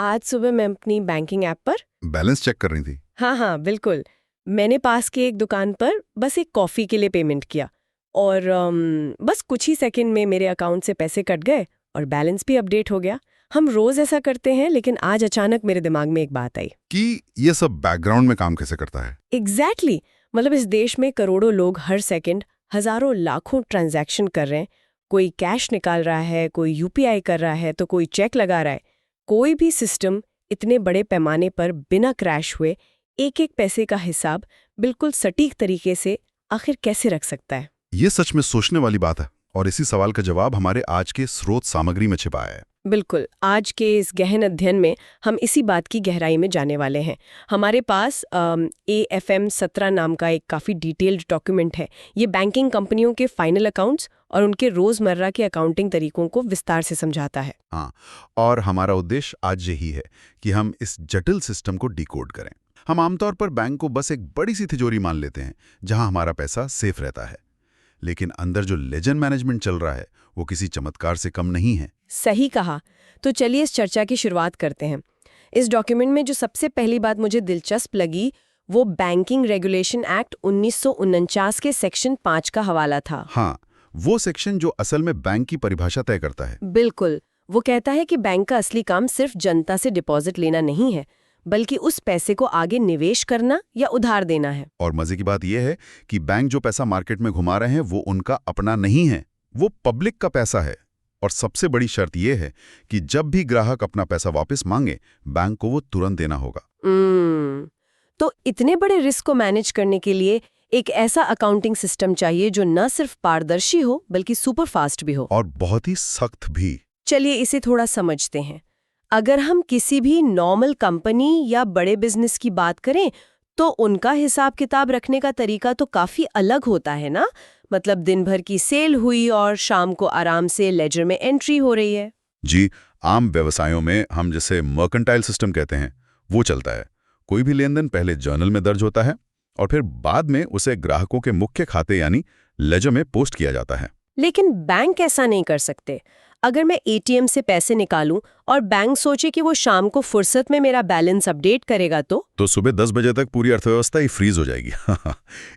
आज सुबह मैं अपनी बैंकिंग ऐप पर बैलेंस चेक कर रही थी। हाँ बिल्कुल। मैंने पास के एक दुकान पर बस एक कॉफ़ी के लिए पेमेंट किया और बस कुछ ही सेकंड में मेरे अकाउंट से पैसे कट गए और बैलेंस भी अपडेट हो गया। हम रोज ऐसा करते हैं, लेकिन आज अचानक मेरे दिमाग में एक बात आई कि ये सब बैकग्राउंड में काम कैसे करता है। एग्जैक्टली मतलब इस देश में करोड़ों लोग हर सेकंड हजारों लाखों ट्रांजैक्शन कर रहे हैं। कोई कैश निकाल रहा है, कोई यूपीआई कर रहा है, तो कोई चेक लगा रहा है। कोई भी सिस्टम इतने बड़े पैमाने पर बिना क्रैश हुए एक एक पैसे का हिसाब बिल्कुल सटीक तरीके से आखिर कैसे रख सकता है। ये सच में सोचने वाली बात है और इसी सवाल का जवाब हमारे आज के स्रोत सामग्री में छिपा है। बिल्कुल, आज के इस गहन अध्ययन में हम इसी बात की गहराई में जाने वाले हैं। हमारे पास AFM 17 नाम का एक काफ़ी डिटेल्ड डॉक्यूमेंट है। ये बैंकिंग कंपनियों के फाइनल अकाउंट्स और उनके रोज़मर्रा के अकाउंटिंग तरीकों को विस्तार से समझाता है। हाँ, और हमारा उद्देश्य आज यही है कि हम इस जटिल सिस्टम को डिकोड करें। हम आमतौर पर बैंक को बस एक बड़ी सी तिजोरी मान लेते हैं जहां हमारा पैसा सेफ रहता है, लेकिन अंदर जो लेजेंड मैनेजमेंट चल रहा है वो किसी चमत्कार से कम नहीं है। सही कहा। तो चलिए इस चर्चा की शुरुआत करते हैं। इस डॉक्यूमेंट में जो सबसे पहली बात मुझे दिलचस्प लगी वो बैंकिंग रेगुलेशन एक्ट 1949 के सेक्शन 5 का हवाला था। हाँ, वो सेक्शन जो असल में बैंक की परिभाषा तय करता है। बिल्कुल, वो कहता है कि बैंक का असली काम सिर्फ जनता से डिपॉजिट लेना नहीं है, बल्कि उस पैसे को आगे निवेश करना या उधार देना है। और मजे की बात यह है कि बैंक जो पैसा मार्केट में घुमा रहे हैं वो उनका अपना नहीं है, वो पब्लिक का पैसा है। और सबसे बड़ी शर्त यह है कि जब भी ग्राहक अपना पैसा वापस मांगे, बैंक को वो तुरंत देना होगा। तो इतने बड़े रिस्क को मैनेज करने के लिए एक ऐसा अकाउंटिंग सिस्टम चाहिए जो न सिर्फ पारदर्शी हो बल्कि सुपर फास्ट भी हो और बहुत ही सख्त भी। चलिए इसे थोड़ा समझते हैं। अगर हम किसी भी नॉर्मल कंपनी या बड़े बिजनेस की बात करें तो उनका हिसाब किताब रखने का तरीका तो काफी अलग होता है ना। मतलब दिन भर की सेल हुई और शाम को आराम से लेजर में एंट्री हो रही है। जी, आम व्यवसायों में हम जिसे मर्केंटाइल सिस्टम कहते हैं वो चलता है। कोई भी लेन देन पहले जर्नल में दर्ज होता है और फिर बाद में उसे ग्राहकों के मुख्य खाते यानी लेजर में पोस्ट किया जाता है। लेकिन बैंक ऐसा नहीं कर सकते। अगर मैं ATM से पैसे निकालूं और बैंक सोचे कि वो शाम को फुर्सत में मेरा बैलेंस अपडेट करेगा तो सुबह 10 बजे तक पूरी अर्थव्यवस्था ही फ्रीज हो जाएगी।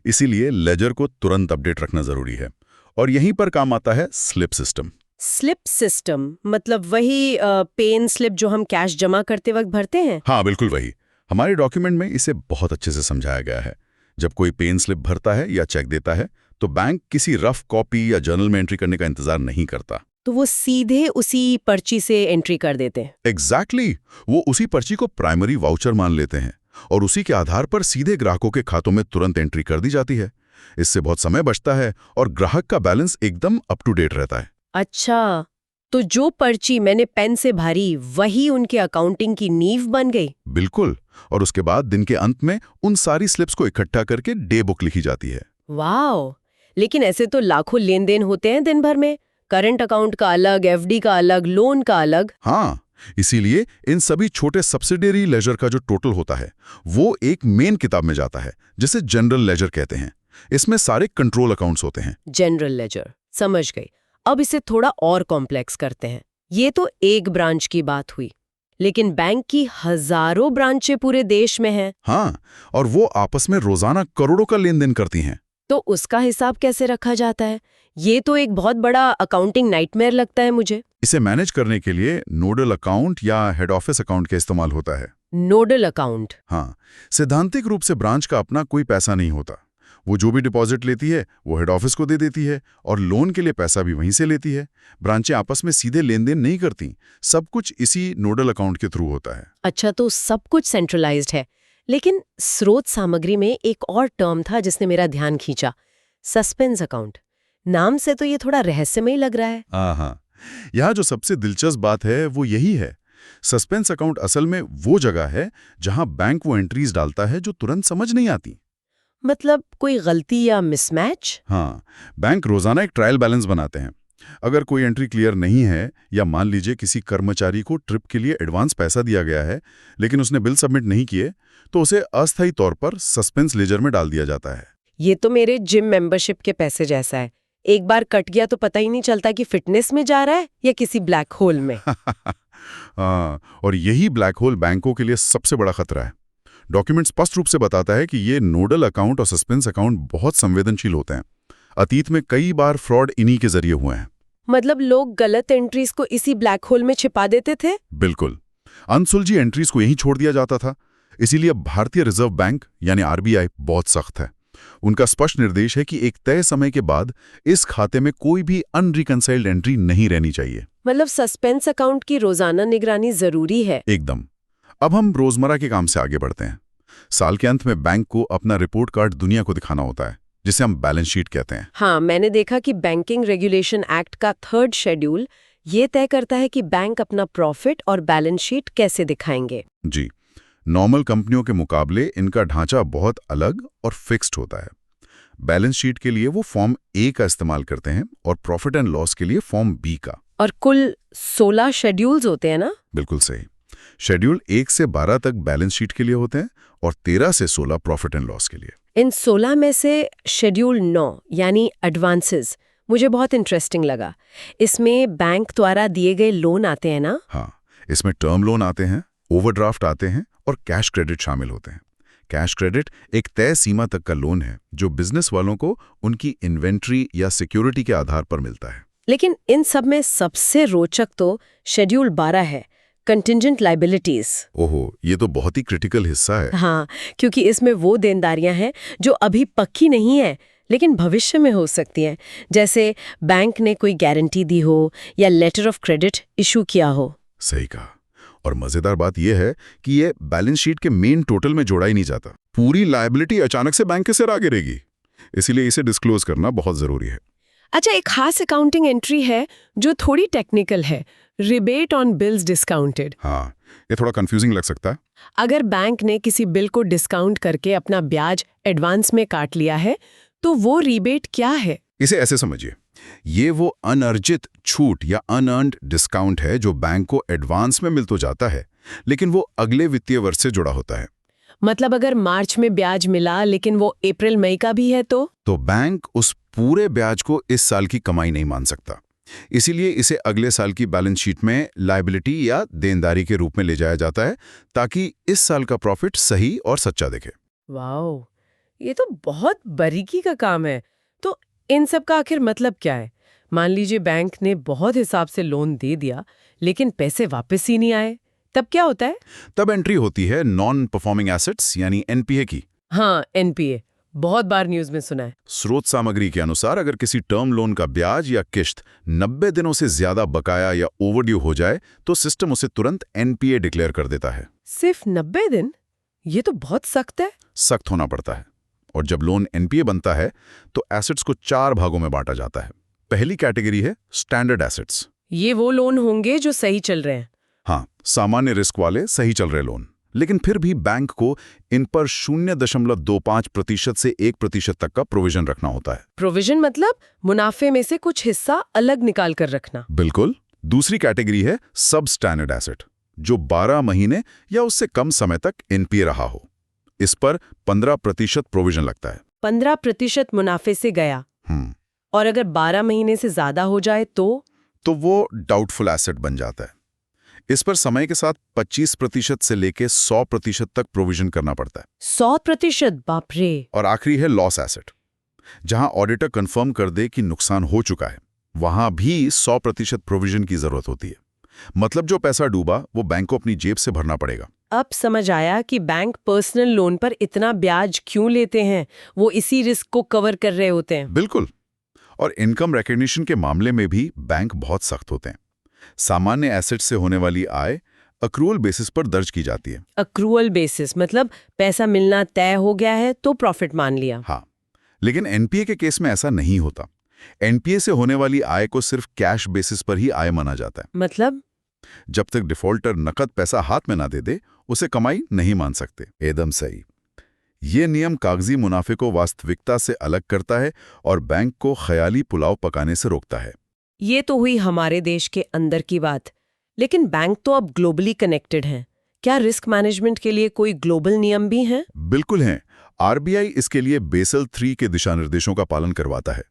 इसीलिए लेजर को तुरंत अपडेट रखना जरूरी है। और यहीं पर काम आता है स्लिप सिस्टम। स्लिप सिस्टम मतलब वही पेन स्लिप जो हम कैश जमा करते वक्त भरते हैं? हाँ, बिल्कुल वही। हमारे डॉक्यूमेंट में इसे बहुत अच्छे से समझाया गया है। जब कोई पेन स्लिप भरता है या चेक देता है तो बैंक किसी रफ कॉपी या जर्नल में एंट्री करने का इंतजार नहीं करता। तो वो सीधे उसी पर्ची से एंट्री कर देते हैं। एग्जैक्टली, वो उसी पर्ची को प्राइमरी वाउचर मान लेते हैं और उसी के आधार पर सीधे ग्राहकों के खातों में तुरंत एंट्री कर दी जाती है। इससे बहुत समय बचता है और ग्राहक का बैलेंस एकदम अप टू डेट रहता है। अच्छा, तो जो पर्ची मैंने पेन से भरी वही उनके अकाउंटिंग की नींव बन गई? बिल्कुल, और उसके बाद दिन के अंत में उन सारी स्लिप्स को इकट्ठा करके डे बुक लिखी जाती है। वाह, लेकिन ऐसे तो लाखों लेन देन होते हैं दिन भर में। करंट अकाउंट का अलग, FD का अलग, लोन का अलग। हाँ, इसीलिए इन सभी छोटे सब्सिडियरी लेजर का जो टोटल होता है वो एक मेन किताब में जाता है जिसे जनरल लेजर कहते हैं। इसमें सारे कंट्रोल अकाउंट्स होते हैं। जनरल लेजर, समझ गई। अब इसे थोड़ा और कॉम्प्लेक्स करते हैं। ये तो एक ब्रांच की बात हुई, लेकिन बैंक की हजारों ब्रांचें पूरे देश में हैं। हाँ, और वो आपस में रोजाना करोड़ों का लेन देन करती हैं। तो उसका हिसाब कैसे रखा जाता है? ये तो एक बहुत बड़ा अकाउंटिंग नाइटमेयर लगता है मुझे। इसे मैनेज करने के लिए नोडल अकाउंट या हेड ऑफिस अकाउंट का इस्तेमाल होता है। Nodal account? हाँ, सैद्धांतिक रूप से ब्रांच का अपना कोई पैसा नहीं होता। वो जो भी डिपॉजिट लेती है वो हेड ऑफिस को दे देती है और लोन के लिए पैसा भी वहीं से लेती है। ब्रांचें आपस में सीधे लेन देन नहीं करती, सब कुछ इसी नोडल अकाउंट के थ्रू होता है। अच्छा, तो सब कुछ सेंट्रलाइज्ड है। लेकिन स्रोत सामग्री में एक और टर्म था जिसने मेरा ध्यान खींचा, सस्पेंस अकाउंट। नाम से तो ये थोड़ा रहस्यमय लग रहा है। हाँ, यहाँ जो सबसे दिलचस्प बात है वो यही है। सस्पेंस अकाउंट असल में वो जगह है जहां बैंक वो एंट्रीज डालता है जो तुरंत समझ नहीं आती। मतलब कोई गलती या मिसमैच? हाँ, बैंक रोजाना एक ट्रायल बैलेंस बनाते हैं। अगर कोई एंट्री क्लियर नहीं है या मान लीजिए किसी कर्मचारी को ट्रिप के लिए एडवांस पैसा दिया गया है लेकिन उसने बिल सबमिट नहीं किए, तो उसे अस्थायी तौर पर सस्पेंस लेजर में डाल दिया जाता है। ये तो मेरे जिम मेंबरशिप के पैसे जैसा है। एक बार कट गया तो पता ही नहीं चलता कि फिटनेस में जा रहा है या किसी ब्लैक होल में। और यही ब्लैक होल बैंकों के लिए सबसे बड़ा खतरा है। डॉक्यूमेंट स्पष्ट रूप से बताता है कि ये नोडल अकाउंट और सस्पेंस अकाउंट बहुत संवेदनशील होते हैं। अतीत में कई बार फ्रॉड इन्हीं के जरिए हुए हैं। मतलब लोग गलत एंट्रीज को इसी ब्लैक होल में छिपा देते थे? बिल्कुल, अनसुलझी एंट्रीज को यहीं छोड़ दिया जाता था। इसीलिए भारतीय रिजर्व बैंक यानी आरबीआई बहुत सख्त है। उनका स्पष्ट निर्देश है कि एक तय समय के बाद इस खाते में कोई भी अनरिकंसाइल्ड एंट्री नहीं रहनी चाहिए। मतलब सस्पेंस अकाउंट की रोजाना निगरानी जरूरी है। एकदम। अब हम रोजमर्रा के काम से आगे बढ़ते हैं। साल के अंत में बैंक को अपना रिपोर्ट कार्ड दुनिया को दिखाना होता है, जिसे हम बैलेंस शीट कहते हैं। हाँ, मैंने देखा कि बैंकिंग रेगुलेशन एक्ट का 3rd शेड्यूल ये तय करता है कि बैंक अपना प्रॉफिट और बैलेंस शीट कैसे दिखाएंगे। जी, नॉर्मल कंपनियों के मुकाबले इनका ढांचा बहुत अलग और फिक्स्ड होता है। बैलेंस शीट के लिए वो फॉर्म ए का इस्तेमाल करते हैं और प्रॉफिट एंड लॉस के लिए फॉर्म बी का। और कुल 16 शेड्यूल्स होते हैं ना? बिल्कुल सही। शेड्यूल 1 से 12 तक बैलेंस शीट के लिए होते हैं और 13 से 16 प्रॉफिट एंड लॉस के लिए। इन 16 में से शेड्यूल 9 यानी एडवांसेस मुझे बहुत इंटरेस्टिंग लगा। इसमें बैंक द्वारा दिए गए लोन आते हैं ना? हाँ, इसमें टर्म लोन आते हैं, ओवरड्राफ्ट आते हैं और कैश क्रेडिट शामिल होते हैं। कैश क्रेडिट एक तय सीमा तक का लोन है जो बिजनेस वालों को उनकी इन्वेंट्री या सिक्योरिटी के आधार पर मिलता है। लेकिन इन सब में सबसे रोचक तो शेड्यूल 12 है, कंटिंजेंट लाइबिलिटीज। ओहो, ये तो बहुत ही क्रिटिकल हिस्सा है। हाँ, क्योंकि इसमें वो देनदारियां हैं जो अभी पक्की नहीं है लेकिन भविष्य में हो सकती हैं, जैसे बैंक ने कोई गारंटी दी हो या लेटर ऑफ क्रेडिट इशू किया हो। सही कहा। और मजेदार बात यह है कि ये बैलेंस शीट के मेन टोटल में जोड़ा ही नहीं जाता। पूरी लायबिलिटी अचानक से बैंक के सिर आ गिरेगी, इसीलिए इसे डिस्क्लोज करना बहुत जरूरी है। अच्छा, एक खास अकाउंटिंग एंट्री है जो थोड़ी टेक्निकल है, रिबेट ऑन बिल्स डिस्काउंटेड। हाँ, ये थोड़ा कंफ्यूजिंग लग सकता है। अगर बैंक ने किसी बिल को डिस्काउंट करके अपना ब्याज एडवांस में काट लिया है तो वो रिबेट क्या है? इसे ऐसे समझिए, ये वो अनअर्जित छूट या अनअर्न्ड डिस्काउंट है जो बैंक को एडवांस में मिल तो जाता है, लेकिन वो अगले वित्तीय वर्ष से जुड़ा होता है। मतलब अगर मार्च में ब्याज मिला लेकिन वो अप्रैल मई का भी है तो बैंक उस पूरे ब्याज को इस साल की कमाई नहीं मान सकता। इसीलिए इसे अगले साल की बैलेंस शीट में लायबिलिटी या देनदारी के रूप में ले जाया जाता है, ताकि इस साल का प्रॉफिट सही और सच्चा दिखे। वाओ, ये तो बहुत बारीकी का काम है। तो इन सब का आखिर मतलब क्या है? मान लीजिए बैंक ने बहुत हिसाब से लोन दे दिया लेकिन पैसे वापस ही नहीं आए, तब क्या होता है? तब एंट्री होती है नॉन परफॉर्मिंग एसेट्स यानी एनपीए की। हाँ, एनपीए बहुत बार न्यूज में सुना है। स्रोत सामग्री के अनुसार अगर किसी टर्म लोन का ब्याज या किश्त 90 दिनों से ज्यादा बकाया या ओवरड्यू हो जाए तो सिस्टम उसे तुरंत एनपीए डिक्लेयर कर देता है। सिर्फ 90 दिन? ये तो बहुत सख्त है। सख्त होना पड़ता है। और जब लोन एनपीए बनता है तो एसेट्स को 4 भागों में बांटा जाता है। पहली कैटेगरी है स्टैंडर्ड एसेट्स। ये वो लोन होंगे जो सही चल रहे हैं। हाँ, सामान्य रिस्क वाले सही चल रहे लोन, लेकिन फिर भी बैंक को इन पर 0.25% से 1% तक का प्रोविजन रखना होता है। प्रोविजन मतलब मुनाफे में से कुछ हिस्सा अलग निकाल कर रखना। बिल्कुल। दूसरी कैटेगरी है सब स्टैंडर्ड एसेट, जो 12 महीने या उससे कम समय तक एनपीए रहा हो। इस पर 15% प्रोविजन लगता है। 15% मुनाफे से गया। और अगर 12 महीने से ज्यादा हो जाए तो वो डाउटफुल एसेट बन जाता है। इस पर समय के साथ 25% से लेके 100% तक प्रोविजन करना पड़ता है। 100%? बाप रे। और आखिरी है लॉस एसेट, जहां ऑडिटर कंफर्म कर दे कि नुकसान हो चुका है, वहां भी 100% प्रोविजन की जरूरत होती है। मतलब जो पैसा डूबा वो बैंक को अपनी जेब से भरना पड़ेगा। अब समझ आया कि बैंक पर्सनल लोन पर इतना ब्याज क्यों लेते हैं। वो इसी रिस्क को कवर कर रहे होते हैं। बिल्कुल। और इनकम रिकग्निशन के मामले में भी बैंक बहुत सख्त होते हैं। सामान्य एसेट से होने वाली आय अक्रूअल बेसिस पर दर्ज की जाती है। अक्रूअल बेसिस मतलब पैसा मिलना तय हो गया है तो प्रॉफिट मान लिया। हाँ, लेकिन एनपीए के केस में ऐसा नहीं होता। एनपीए से होने वाली आय को सिर्फ कैश बेसिस पर ही आय माना जाता है। मतलब जब तक डिफॉल्टर नकद पैसा हाथ में ना दे दे, उसे कमाई नहीं मान सकते। एकदम सही। ये नियम कागजी मुनाफे को वास्तविकता से अलग करता है और बैंक को ख्याली पुलाव पकाने से रोकता है। ये तो हुई हमारे देश के अंदर की बात, लेकिन बैंक तो अब ग्लोबली कनेक्टेड हैं। क्या रिस्क मैनेजमेंट के लिए कोई ग्लोबल नियम भी हैं? बिल्कुल हैं। आरबीआई इसके लिए बेसल 3 के दिशा निर्देशों का पालन करवाता है।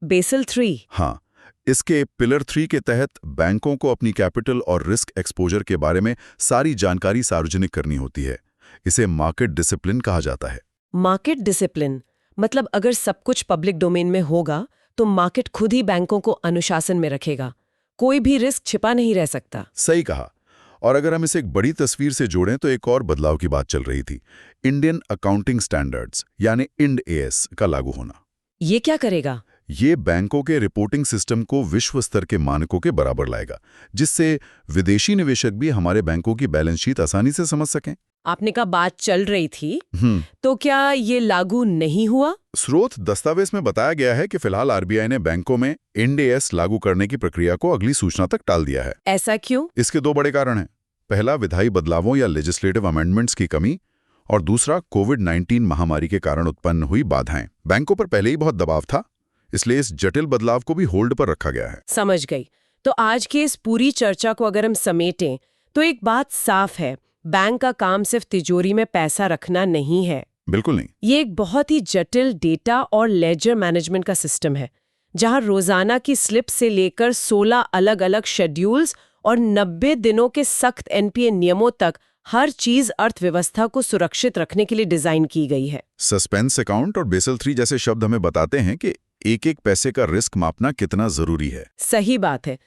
बेसल 3? हाँ, इसके पिलर 3 के तहत बैंकों को अपनी कैपिटल और रिस्क एक्सपोजर के बारे में सारी जानकारी सार्वजनिक करनी होती है। इसे मार्केट डिसिप्लिन कहा जाता है। मार्केट डिसिप्लिन मतलब अगर सब कुछ पब्लिक डोमेन में होगा तो मार्केट खुद ही बैंकों को अनुशासन में रखेगा, कोई भी रिस्क छिपा नहीं रह सकता। सही कहा। और अगर हम इसे एक बड़ी तस्वीर से जोड़ें तो एक और बदलाव की बात चल रही थी, इंडियन अकाउंटिंग स्टैंडर्ड्स यानी इंड एएस का लागू होना। ये क्या करेगा? ये बैंकों के रिपोर्टिंग सिस्टम को विश्व स्तर के मानकों के बराबर लाएगा, जिससे विदेशी निवेशक भी हमारे बैंकों की बैलेंस शीट आसानी से समझ सकें। आपने कहा बात चल रही थी, तो क्या ये लागू नहीं हुआ? स्रोत दस्तावेज में बताया गया है कि फिलहाल आरबीआई ने बैंकों में इंड एएस लागू करने की प्रक्रिया को अगली सूचना तक टाल दिया है। ऐसा क्यों? इसके दो बड़े कारण हैं। पहला, विधायी बदलावों या लेजिस्लेटिव अमेंडमेंट्स की कमी, और दूसरा, कोविड-19 महामारी के कारण उत्पन्न हुई बाधाएं। बैंकों पर पहले ही बहुत दबाव था, इसलिए इस जटिल बदलाव को भी होल्ड पर रखा गया है। समझ गई। तो आज की इस पूरी चर्चा को अगर हम समेटें तो एक बात साफ है, बैंक का काम सिर्फ तिजोरी में पैसा रखना नहीं है। बिल्कुल नहीं। ये एक बहुत ही जटिल डेटा और लेजर मैनेजमेंट का सिस्टम है, जहां रोजाना की स्लिप से लेकर 16 अलग-अलग शेड्यूल्स और 90 दिनों के सख्त एनपीए नियमों तक हर चीज अर्थव्यवस्था को सुरक्षित रखने के लिए डिजाइन की गई है। सस्पेंस अकाउंट और बेसल 3 जैसे शब्द हमें बताते हैं कि एक एक पैसे का रिस्क मापना कितना जरूरी है। सही बात है।